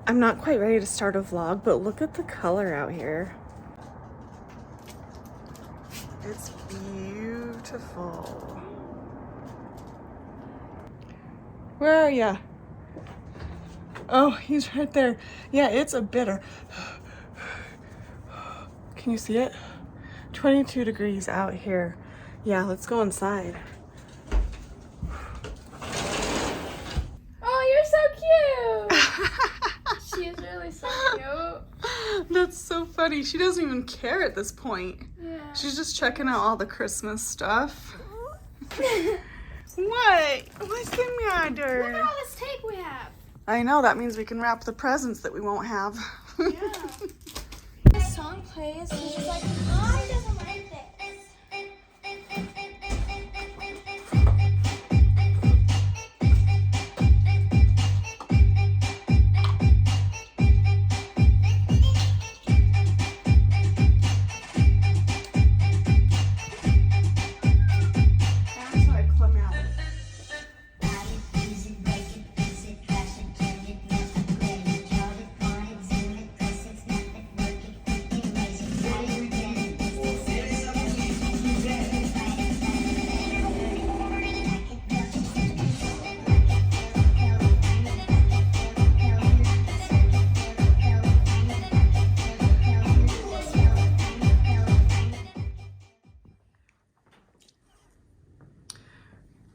I'm not quite ready to start a vlog, but look at the color out here. It's beautiful. Where are ya? Oh, he's right there. Yeah, it's a bitter. Can you see it? 22 degrees out here. Yeah, let's go inside. Oh, you're so cute! She is really so cute. That's so funny. She doesn't even care at this point. Yeah. She's just checking out all the Christmas stuff. What? What's the matter? Look at all this tape we have. I know, that means we can wrap the presents that we won't have. Yeah. This song plays and she's like, I doesn't like this. That's why I clung out.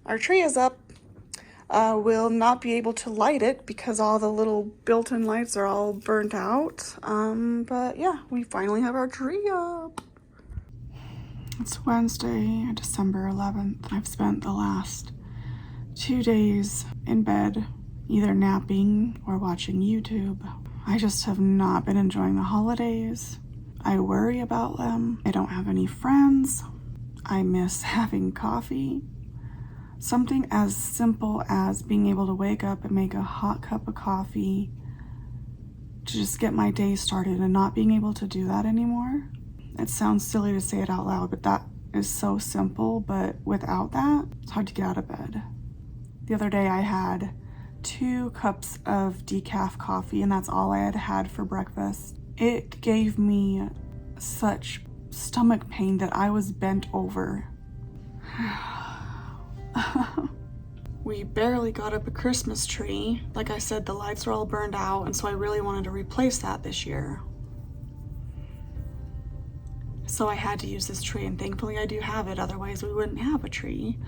Our tree is up. We'll not be able to light it because all the little built-in lights are all burnt out. But yeah, we finally have our tree up. It's Wednesday, December 11th. I've spent the last 2 days in bed, either napping or watching YouTube. I just have not been enjoying the holidays. I worry about them. I don't have any friends. I miss having coffee. Something as simple as being able to wake up and make a hot cup of coffee to just get my day started, and not being able to do that anymore. It sounds silly to say it out loud, but that is so simple. But without that, it's hard to get out of bed. The other day I had 2 cups of decaf coffee, and that's all I had had for breakfast. It gave me such stomach pain that I was bent over. We barely got up a Christmas tree. Like I said, the lights are all burned out, and so I really wanted to replace that this year. So I had to use this tree, and thankfully I do have it, otherwise we wouldn't have a tree.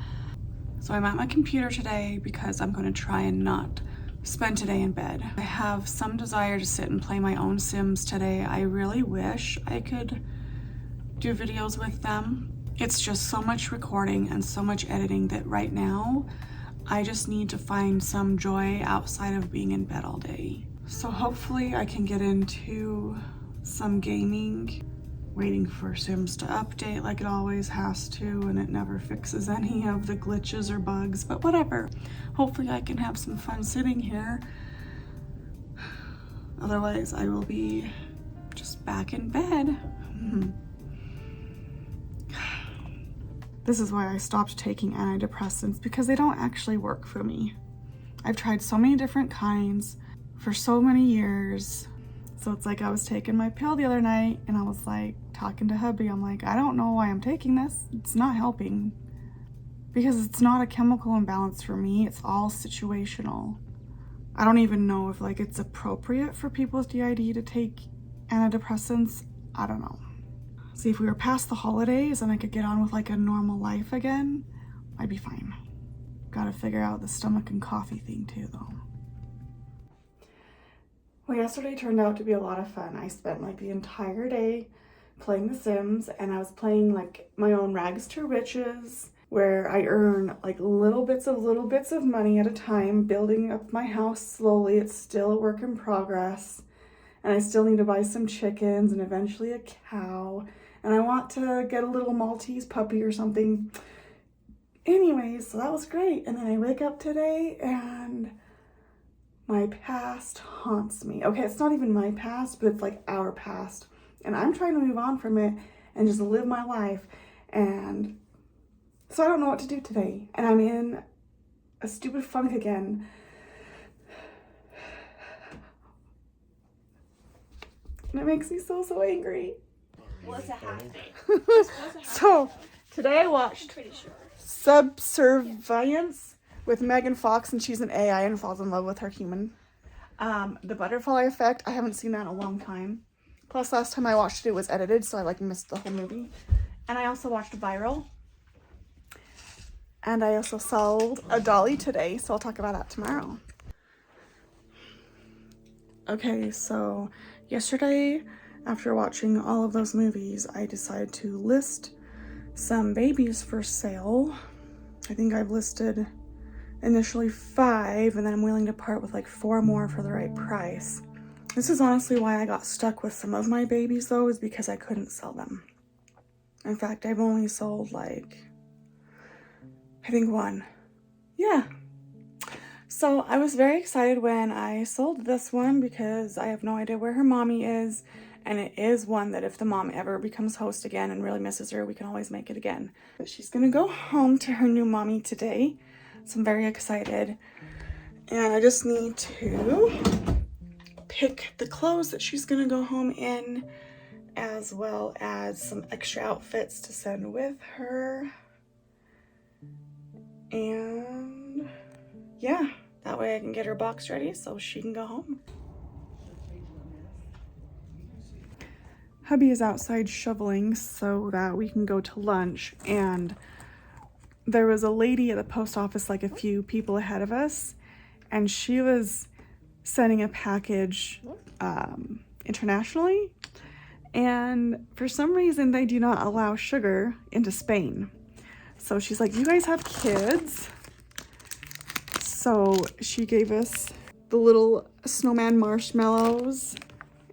So I'm at my computer today because I'm going to try and not spend today in bed. I have some desire to sit and play my own Sims today. I really wish I could do videos with them. It's just so much recording and so much editing that right now I just need to find some joy outside of being in bed all day. So hopefully I can get into some gaming. Waiting for Sims to update like it always has to, and it never fixes any of the glitches or bugs, but whatever. Hopefully I can have some fun sitting here. Otherwise I will be just back in bed. This is why I stopped taking antidepressants, because they don't actually work for me. I've tried so many different kinds for so many years. So it's like I was taking my pill the other night and I was like talking to hubby. I'm like, I don't know why I'm taking this. It's not helping. Because it's not a chemical imbalance for me. It's all situational. I don't even know if like it's appropriate for people with DID to take antidepressants. I don't know. See, if we were past the holidays and I could get on with like a normal life again, I'd be fine. Gotta figure out the stomach and coffee thing too though. Well, yesterday turned out to be a lot of fun. I spent like the entire day playing The Sims, and I was playing like my own rags to riches, where I earn like little bits of money at a time, building up my house slowly. It's still a work in progress, and I still need to buy some chickens and eventually a cow, and I want to get a little Maltese puppy or something. Anyways, so that was great. And then I wake up today and my past haunts me. Okay, it's not even my past, but it's like our past. And I'm trying to move on from it and just live my life. And so I don't know what to do today. And I'm in a stupid funk again. And it makes me so angry. Well, it's a half day. So, today I I'm watched pretty sure. Subservience with Megan Fox, and she's an AI and falls in love with her human. The Butterfly Effect, I haven't seen that in a long time. Plus, last time I watched it, it was edited, so I like missed the whole movie. And I also watched Viral. And I also sold a dolly today, so I'll talk about that tomorrow. Okay, so yesterday, after watching all of those movies, I decided to list some babies for sale. I think I've listed initially 5, and then I'm willing to part with like 4 more for the right price. This is honestly why I got stuck with some of my babies though, is because I couldn't sell them. In fact, I've only sold like, I think 1. Yeah. So I was very excited when I sold this one because I have no idea where her mommy is. And it is one that if the mom ever becomes host again and really misses her, we can always make it again. But she's gonna go home to her new mommy today. So I'm very excited. And I just need to pick the clothes that she's gonna go home in, as well as some extra outfits to send with her. And yeah, that way I can get her box ready so she can go home. Hubby is outside shoveling so that we can go to lunch, and there was a lady at the post office like a few people ahead of us, and she was sending a package internationally, and for some reason they do not allow sugar into Spain. So she's like, you guys have kids? So she gave us the little snowman marshmallows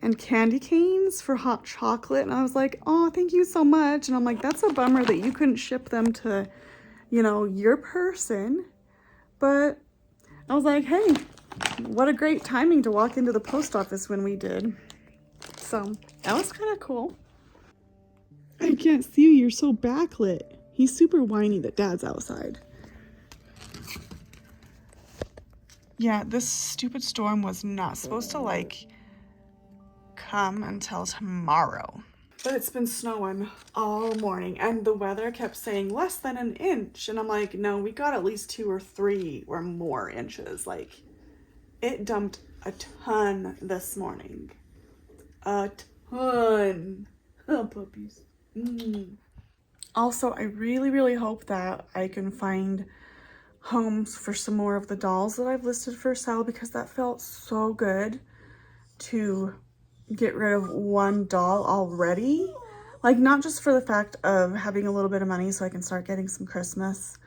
and candy canes for hot chocolate. And I was like, oh, thank you so much. And I'm like, that's a bummer that you couldn't ship them to, you know, your person. But I was like, hey, what a great timing to walk into the post office when we did. So that was kind of cool. I can't see you. You're so backlit. He's super whiny that Dad's outside. Yeah, this stupid storm was not supposed to like come until tomorrow. But it's been snowing all morning, and the weather kept saying less than an inch, and I'm like, no, we got at least 2 or 3 or more inches. Like, it dumped a ton this morning. A ton. Oh, puppies. Also, I really hope that I can find homes for some more of the dolls that I've listed for sale, because that felt so good to get rid of 1 doll already. Like, not just for the fact of having a little bit of money so I can start getting some Christmas,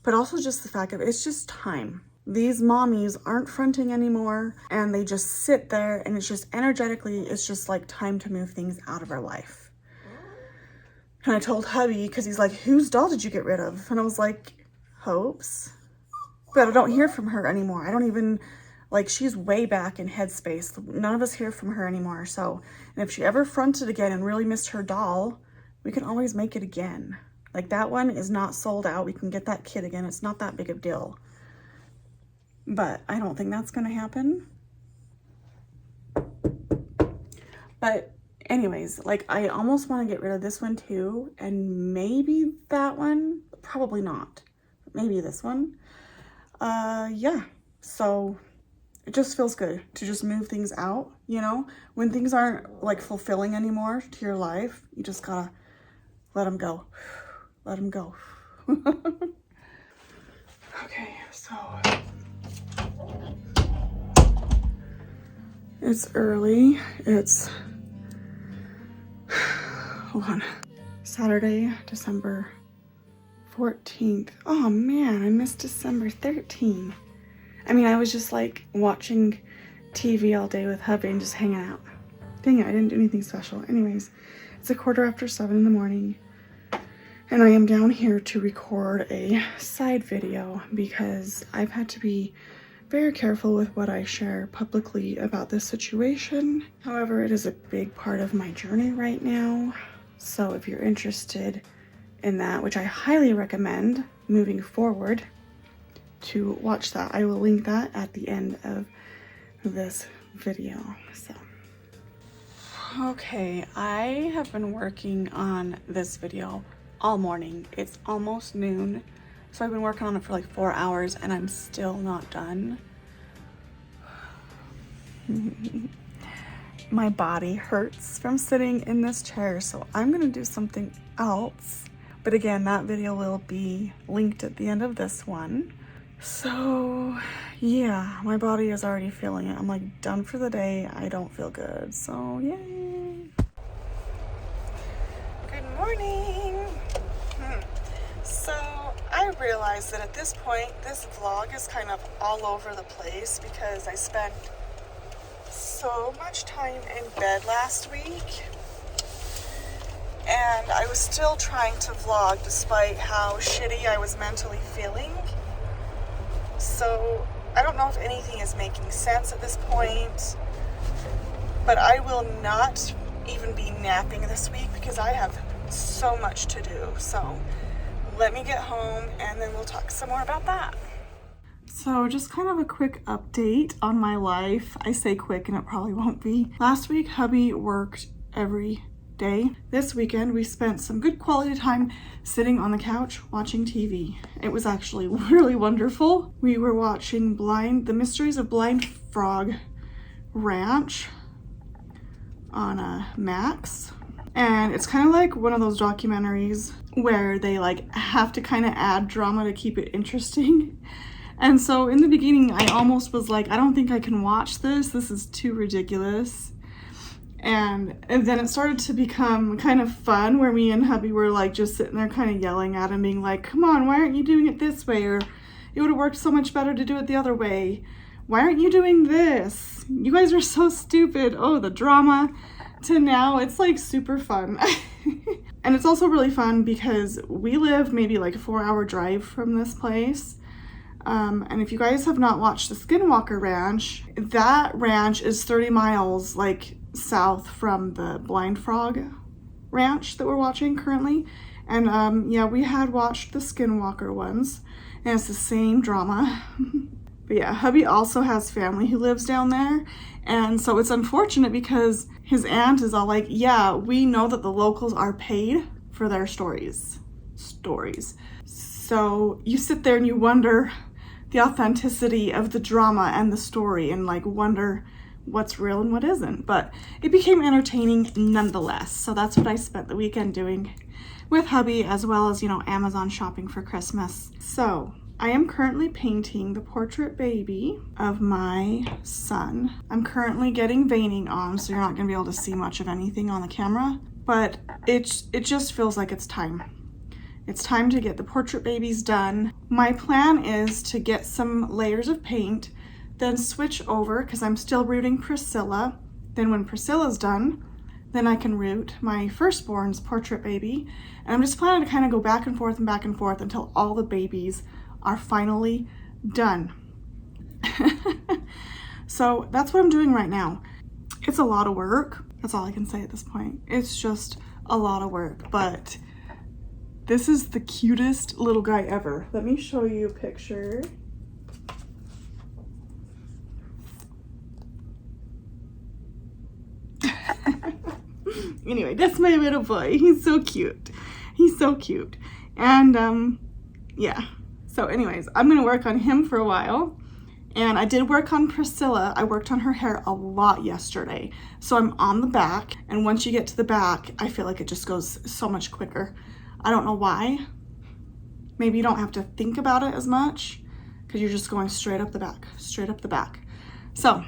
but also just the fact of it's just time. These mommies aren't fronting anymore, and they just sit there, and it's just energetically, it's just like time to move things out of our life. And I told hubby, because he's like, whose doll did you get rid of? And I was like, Hope's. But I don't hear from her anymore. I don't even, like, she's way back in Headspace. None of us hear from her anymore. So, and if she ever fronted again and really missed her doll, we can always make it again. Like, that one is not sold out. We can get that kid again. It's not that big of a deal. But I don't think that's going to happen. But anyways, like, I almost want to get rid of this one too, and maybe that one, probably not, maybe this one. Yeah, so it just feels good to just move things out, you know, when things aren't like fulfilling anymore to your life, you just gotta let them go, let them go. Okay, so it's early, it's hold on, Saturday, December 14th. Oh man, I missed December 13th. I mean, I was just like watching TV all day with hubby and just hanging out. Dang it, I didn't do anything special. Anyways, it's 7:15 in the morning, and I am down here to record a side video because I've had to be very careful with what I share publicly about this situation. However, it is a big part of my journey right now. So if you're interested in that, which I highly recommend moving forward, to watch that, I will link that at the end of this video. So Okay, I have been working on this video all morning. It's almost noon, so I've been working on it for like 4 hours and I'm still not done. My body hurts from sitting in this chair, so I'm gonna do something else. But again, that video will be linked at the end of this one. So yeah, my body is already feeling it. I'm like done for the day. I don't feel good, so yay. Good morning. So I realized that at this point, this vlog is kind of all over the place because I spent so much time in bed last week. And I was still trying to vlog despite how shitty I was mentally feeling. So I don't know if anything is making sense at this point, but I will not even be napping this week because I have so much to do. So let me get home and then we'll talk some more about that. So just kind of a quick update on my life. I say quick and it probably won't be. Last week, hubby worked every day. This weekend, we spent some good quality time sitting on the couch watching TV. It was actually really wonderful. We were watching The Mysteries of Blind Frog Ranch on Max. And it's kind of like one of those documentaries where they like have to kind of add drama to keep it interesting. And so in the beginning, I almost was like, I don't think I can watch this. This is too ridiculous. And then it started to become kind of fun where me and hubby were like just sitting there kind of yelling at him, being like, come on, why aren't you doing it this way? Or it would have worked so much better to do it the other way. Why aren't you doing this? You guys are so stupid. Oh, the drama. To now, it's like super fun. And it's also really fun because we live maybe like a 4-hour drive from this place. And if you guys have not watched the Skinwalker Ranch, that ranch is 30 miles like south from the Blind Frog Ranch that we're watching currently. And yeah, we had watched the Skinwalker ones and it's the same drama. But yeah, hubby also has family who lives down there. And so it's unfortunate because his aunt is all like, yeah, we know that the locals are paid for their stories. So you sit there and you wonder the authenticity of the drama and the story and like wonder what's real and what isn't. But it became entertaining nonetheless. So that's what I spent the weekend doing with hubby, as well as, you know, Amazon shopping for Christmas. So I am currently painting the portrait baby of my son. I'm currently getting veining on, so you're not gonna be able to see much of anything on the camera, but it just feels like it's time. It's time to get the portrait babies done. My plan is to get some layers of paint, then switch over, because I'm still rooting Priscilla. Then when Priscilla's done, then I can root my firstborn's portrait baby. And I'm just planning to kind of go back and forth until all the babies are finally done. So that's what I'm doing right now. It's a lot of work. That's all I can say at this point. It's just a lot of work, but this is the cutest little guy ever. Let me show you a picture. Anyway, that's my little boy. He's so cute. He's so cute. And yeah. So anyways, I'm gonna work on him for a while. And I did work on Priscilla. I worked on her hair a lot yesterday. So I'm on the back, and once you get to the back, I feel like it just goes so much quicker. I don't know why. Maybe you don't have to think about it as much because you're just going straight up the back, straight up the back. So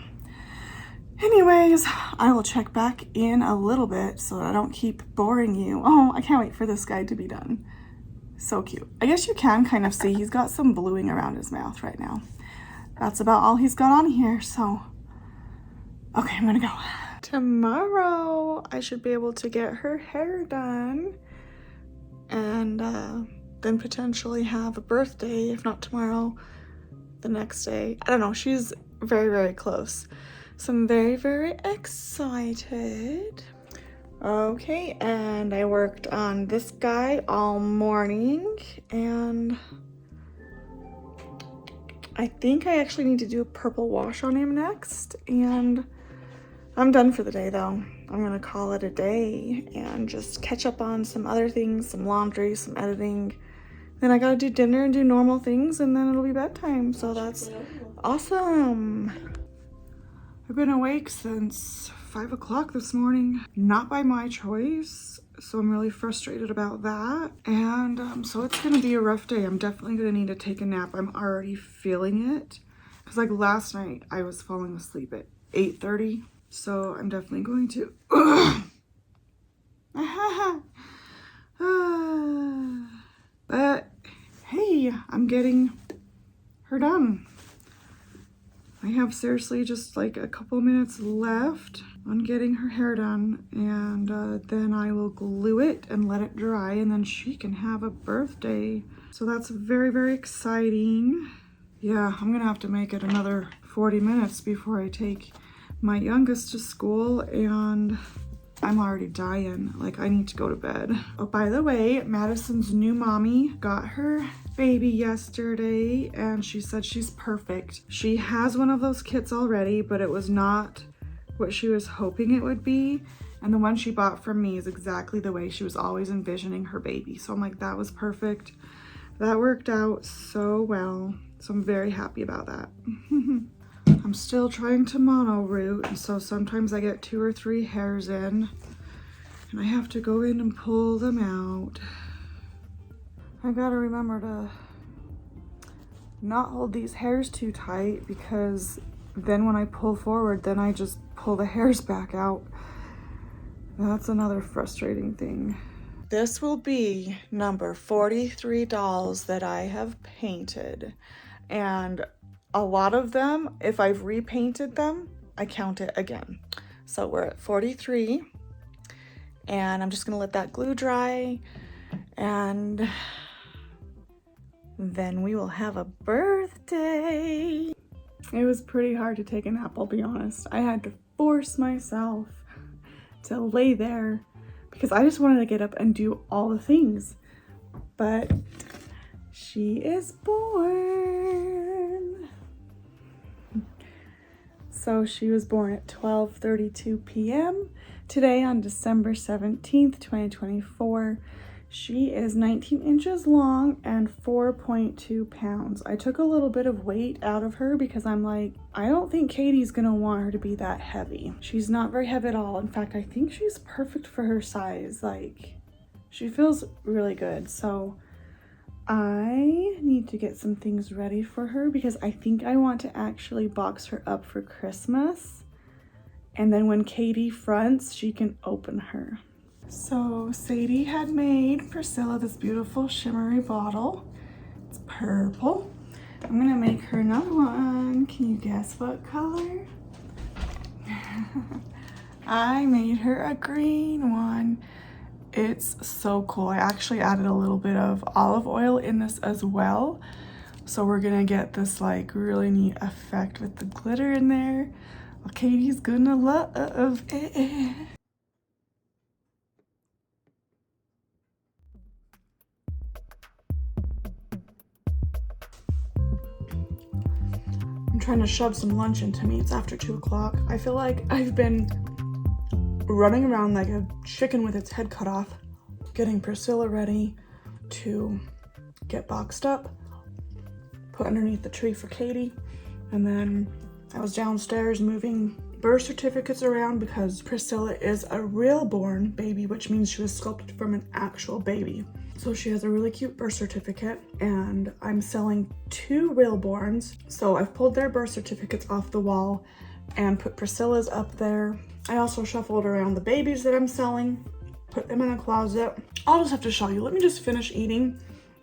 anyways, I will check back in a little bit so that I don't keep boring you. Oh, I can't wait for this guy to be done. So cute. I guess you can kind of see he's got some bluing around his mouth right now. That's about all he's got on here, so okay, I'm gonna go. Tomorrow, I should be able to get her hair done and then potentially have a birthday, if not tomorrow, the next day. I don't know, she's very, very close. So I'm very, very excited. Okay, and I worked on this guy all morning, and I think I actually need to do a purple wash on him next, and I'm done for the day though. I'm gonna call it a day and just catch up on some other things, some laundry, some editing. Then I gotta do dinner and do normal things, and then it'll be bedtime. So that's awesome. I've been awake since 5 o'clock this morning, not by my choice. So I'm really frustrated about that. And so it's gonna be a rough day. I'm definitely gonna need to take a nap. I'm already feeling it. Cause like last night I was falling asleep at 8:30. So I'm definitely going to. But hey, I'm getting her done. I have seriously just like a couple minutes left on getting her hair done, and then I will glue it and let it dry, and then she can have a birthday. So that's very, very exciting. Yeah, I'm gonna have to make it another 40 minutes before I take my youngest to school, and I'm already dying. Like, I need to go to bed. Oh, by the way, Madison's new mommy got her baby yesterday, and she said she's perfect. She has one of those kits already, but it was not what she was hoping it would be. And the one she bought from me is exactly the way she was always envisioning her baby. So I'm like, that was perfect. That worked out so well. So I'm very happy about that. I'm still trying to mono root, and so sometimes I get 2 or 3 hairs in, and I have to go in and pull them out. I gotta remember to not hold these hairs too tight, because then when I pull forward, then I just pull the hairs back out. That's another frustrating thing. This will be number 43 dolls that I have painted, and a lot of them, if I've repainted them, I count it again. So we're at 43, and I'm just gonna let that glue dry, and then we will have a birthday. It was pretty hard to take a nap, I'll be honest. I had to force myself to lay there because I just wanted to get up and do all the things. But she is born. So she was born at 12:32 p.m. today on December 17th, 2024. She is 19 inches long and 4.2 pounds. I took a little bit of weight out of her because I'm like, I don't think Katie's gonna want her to be that heavy. She's not very heavy at all. In fact, I think she's perfect for her size. Like, she feels really good. So I need to get some things ready for her because I think I want to actually box her up for Christmas. And then when Katie fronts, she can open her. So Sadie had made Priscilla this beautiful shimmery bottle. It's purple. I'm gonna make her another one. Can you guess what color? I made her a green one. It's so cool. I actually added a little bit of olive oil in this as well. So we're gonna get this like really neat effect with the glitter in there. Well, Katie's gonna love it. I'm trying to shove some lunch into me. It's after 2 o'clock. I feel like I've been running around like a chicken with its head cut off, getting Priscilla ready to get boxed up, put underneath the tree for Katie, and then I was downstairs moving birth certificates around because Priscilla is a real born baby, which means she was sculpted from an actual baby. So she has a really cute birth certificate, and I'm selling 2 realborns. So I've pulled their birth certificates off the wall and put Priscilla's up there. I also shuffled around the babies that I'm selling, put them in a closet. I'll just have to show you. Let me just finish eating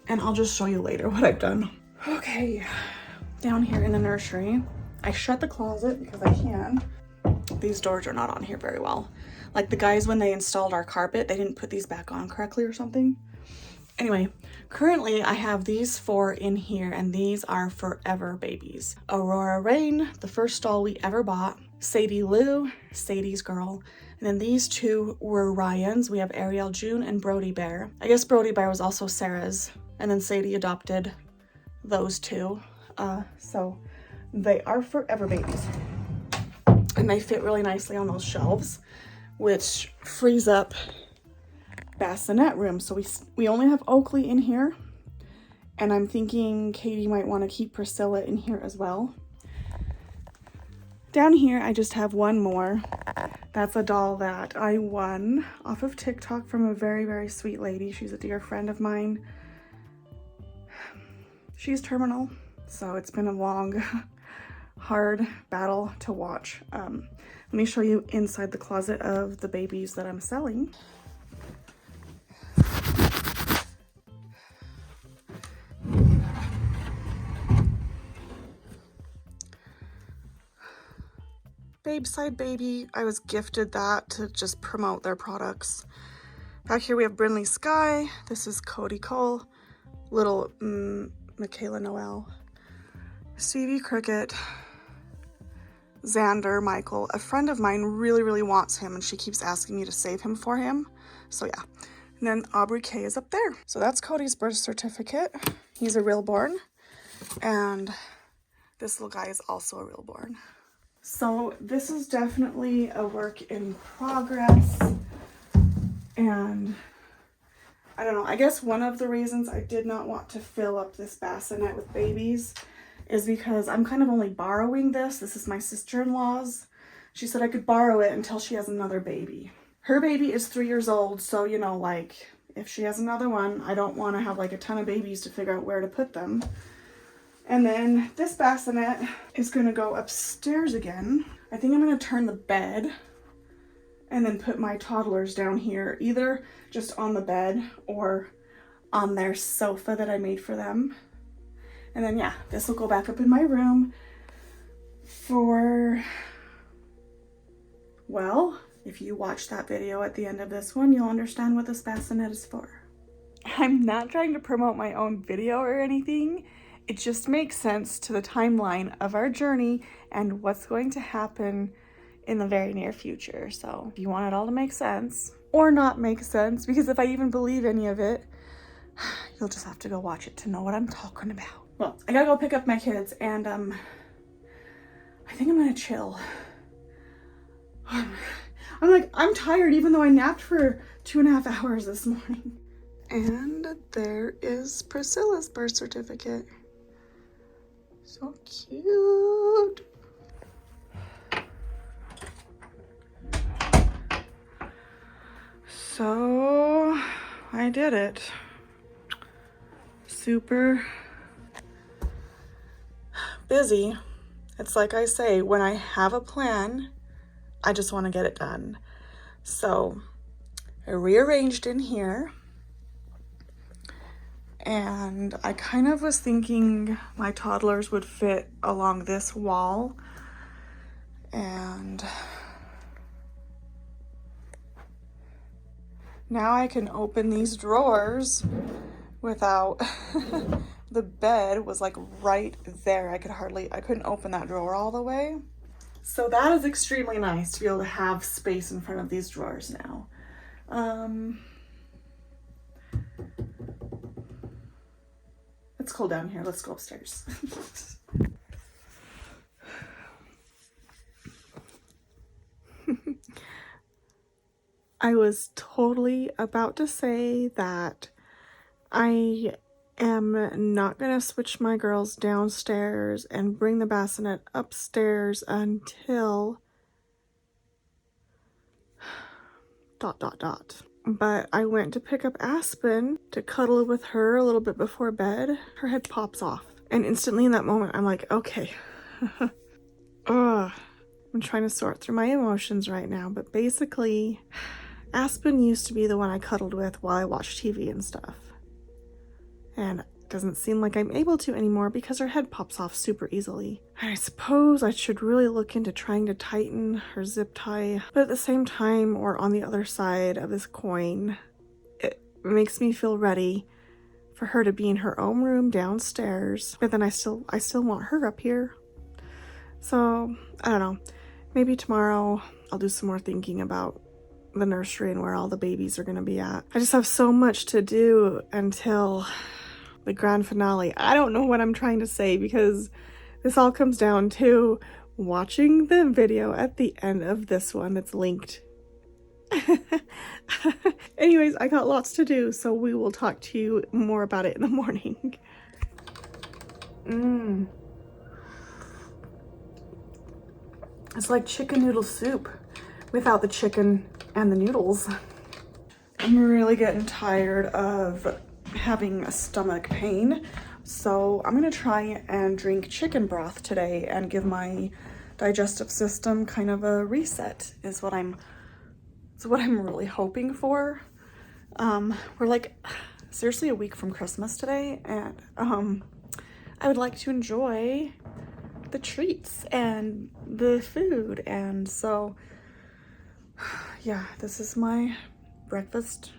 and I'll just show you later what I've done. Okay, down here in the nursery, I shut the closet because I can. These doors are not on here very well. Like the guys, when they installed our carpet, they didn't put these back on correctly or something. Anyway, currently I have these 4 in here, and these are forever babies. Aurora Rain, the first doll we ever bought. Sadie Lou, Sadie's girl. And then these 2 were Ryan's. We have Ariel June and Brody Bear. I guess Brody Bear was also Sarah's. And then Sadie adopted those 2. So they are forever babies. and they fit really nicely on those shelves, which frees up bassinet room. So we only have Oakley in here, and I'm thinking Katie might want to keep Priscilla in here as well. Down here, I just have one more. That's a doll that I won off of TikTok from a very, very sweet lady. She's a dear friend of mine. She's terminal, so it's been a long, hard battle to watch. Let me show you inside the closet of the babies that I'm selling. Babeside Baby, I was gifted that to just promote their products. Back here we have Brinley Sky. This is Cody Cole, little Michaela Noel, Stevie Cricket, Xander Michael. A friend of mine really wants him, and she keeps asking me to save him for him. So yeah. And then Aubrey K is up there. So that's Cody's birth certificate. He's a realborn. And this little guy is also a realborn. So this is definitely a work in progress, and I don't know, I guess one of the reasons I did not want to fill up this bassinet with babies is because I'm kind of only borrowing this. This is my sister-in-law's. She said I could borrow it until she has another baby. Her baby is 3 years old, so you know, like, if she has another one, I don't want to have like a ton of babies to figure out where to put them. And then this bassinet is going to go upstairs again. I think I'm going to turn the bed and then put my toddlers down here, either just on the bed or on their sofa that I made for them. And then yeah, this will go back up in my room for, well, if you watch that video at the end of this one, you'll understand what this bassinet is for. I'm not trying to promote my own video or anything. It just makes sense to the timeline of our journey and what's going to happen in the very near future. So if you want it all to make sense or not make sense, because if I even believe any of it, you'll just have to go watch it to know what I'm talking about. Well, I gotta go pick up my kids, and I think I'm gonna chill. I'm tired even though I napped for 2.5 hours this morning. And there is Priscilla's birth certificate. So cute. So I did it. Super busy. It's like I say, when I have a plan, I just want to get it done. So I rearranged in here. And I kind of was thinking my toddlers would fit along this wall. And now I can open these drawers without, the bed was like right there. I couldn't open that drawer all the way. So that is extremely nice to be able to have space in front of these drawers now. It's cold down here. Let's go upstairs. I was totally about to say that I am not going to switch my girls downstairs and bring the bassinet upstairs until ... But I went to pick up Aspen to cuddle with her a little bit before bed. Her head pops off. And instantly in that moment, I'm like, okay. Ugh. I'm trying to sort through my emotions right now. But basically, Aspen used to be the one I cuddled with while I watched TV and stuff. And it doesn't seem like I'm able to anymore because her head pops off super easily. And I suppose I should really look into trying to tighten her zip tie. But at the same time, or on the other side of this coin, it makes me feel ready for her to be in her own room downstairs. But then I still want her up here. So, I don't know. Maybe tomorrow I'll do some more thinking about the nursery and where all the babies are going to be at. I just have so much to do until the grand finale. I don't know what I'm trying to say because this all comes down to watching the video at the end of this one that's linked. Anyways, I got lots to do, so we will talk to you more about it in the morning. It's like chicken noodle soup without the chicken and the noodles. I'm really getting tired of having a stomach pain, so I'm gonna try and drink chicken broth today and give my digestive system kind of a reset is what I'm really hoping for. We're like seriously a week from Christmas today, and I would like to enjoy the treats and the food, and so yeah, this is my breakfast,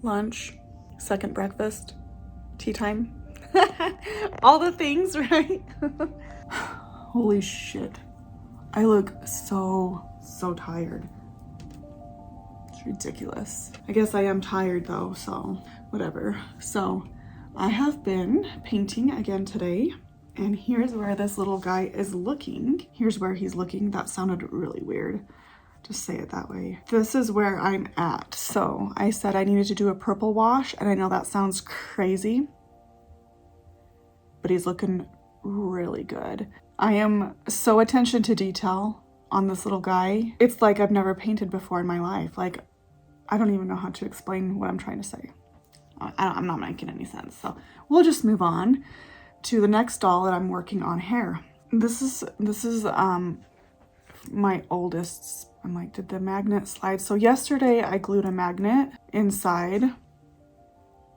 lunch, second breakfast, tea time, all the things, right? Holy shit, I look so tired. It's ridiculous. I guess I am tired though, so whatever. So I have been painting again today, and here's where this little guy is looking. Here's where he's looking. That sounded really weird. Just say it that way. This is where I'm at. So I said I needed to do a purple wash, and I know that sounds crazy, but he's looking really good. I am so attention to detail on this little guy. It's like I've never painted before in my life. Like, I don't even know how to explain what I'm trying to say. I'm not making any sense. So we'll just move on to the next doll that I'm working on hair. This is my oldest's. I'm like, did the magnet slide? So yesterday I glued a magnet inside.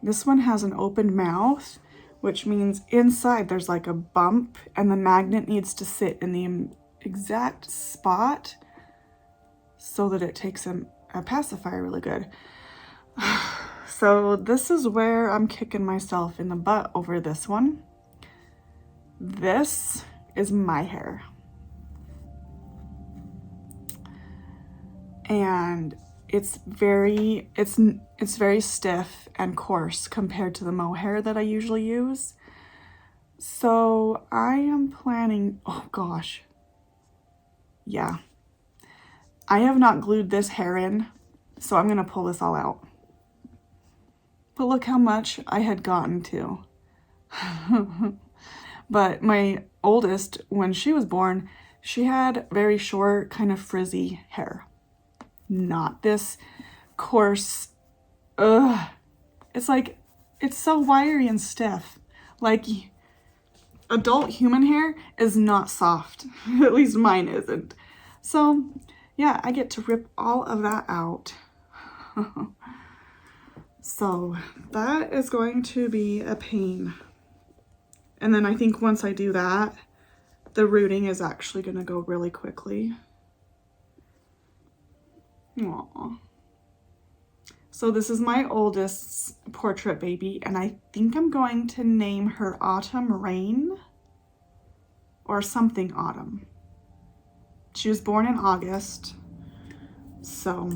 This one has an open mouth, which means inside there's like a bump, and the magnet needs to sit in the exact spot so that it takes a pacifier really good. So this is where I'm kicking myself in the butt over this one. This is my hair. And it's very stiff and coarse compared to the mohair that I usually use. So I am planning, oh gosh. Yeah. I have not glued this hair in, so I'm gonna pull this all out. But look how much I had gotten to. But my oldest, when she was born, she had very short, kind of frizzy hair. Not this coarse, it's like, it's so wiry and stiff. Like, adult human hair is not soft. At least mine isn't. So yeah, I get to rip all of that out. So that is going to be a pain. And then I think once I do that, the rooting is actually going to go really quickly. Aww. So this is my oldest's portrait baby, and I think I'm going to name her Autumn Rain or something autumn. She was born in August, so,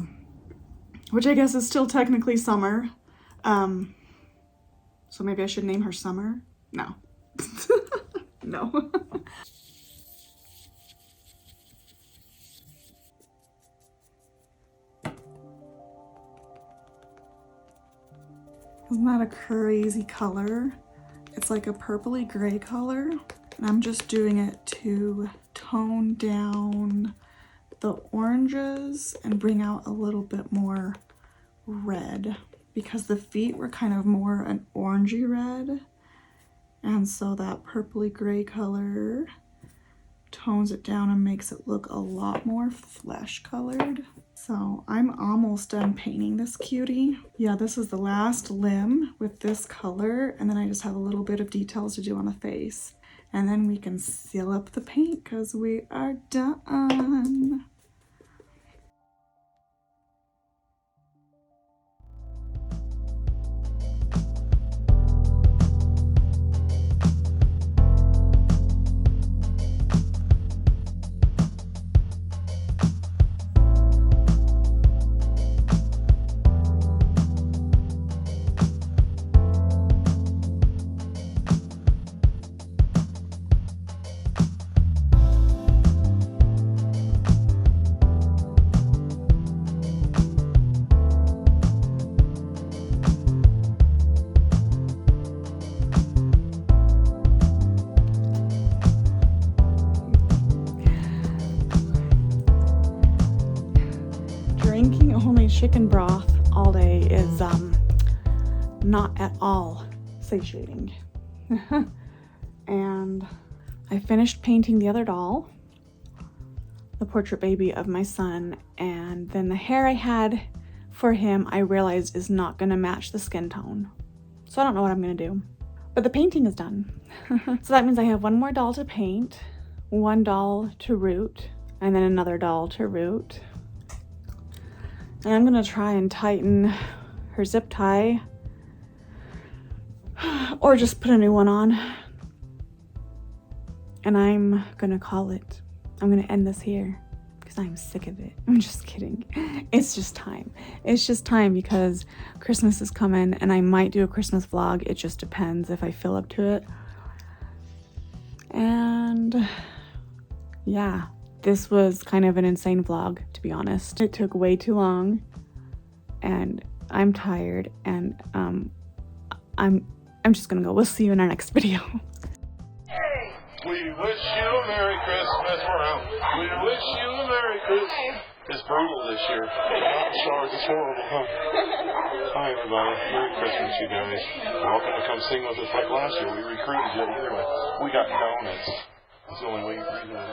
which I guess is still technically summer. So maybe I should name her Summer? No. No. Isn't that a crazy color? It's like a purpley gray color. And I'm just doing it to tone down the oranges and bring out a little bit more red, because the feet were kind of more an orangey red. And so that purpley gray color tones it down and makes it look a lot more flesh colored. So I'm almost done painting this cutie. Yeah, this is the last limb with this color, and then I just have a little bit of details to do on the face. And then we can seal up the paint because we are done. chicken broth all day is not at all satiating. And I finished painting the other doll, the portrait baby of my son, and then the hair I had for him I realized is not gonna match the skin tone. So I don't know what I'm gonna do. But the painting is done. So that means I have one more doll to paint, one doll to root, and then another doll to root. And I'm gonna try and tighten her zip tie or just put a new one on. And I'm gonna call it. I'm gonna end this here because I'm sick of it. I'm just kidding. It's just time. It's just time because Christmas is coming and I might do a Christmas vlog. It just depends if I feel up to it. And yeah, this was kind of an insane vlog, to be honest. It took way too long and I'm tired and I'm just gonna go. We'll see you in our next video. We wish you a Merry Christmas. We're out. We wish you a Merry Christmas. It's brutal this year. Sorry, it's horrible, huh? Hi, everybody. Merry Christmas, you guys. Welcome to come sing with us like last year. We recruited you either way. We got donuts. That's the only way you can do it.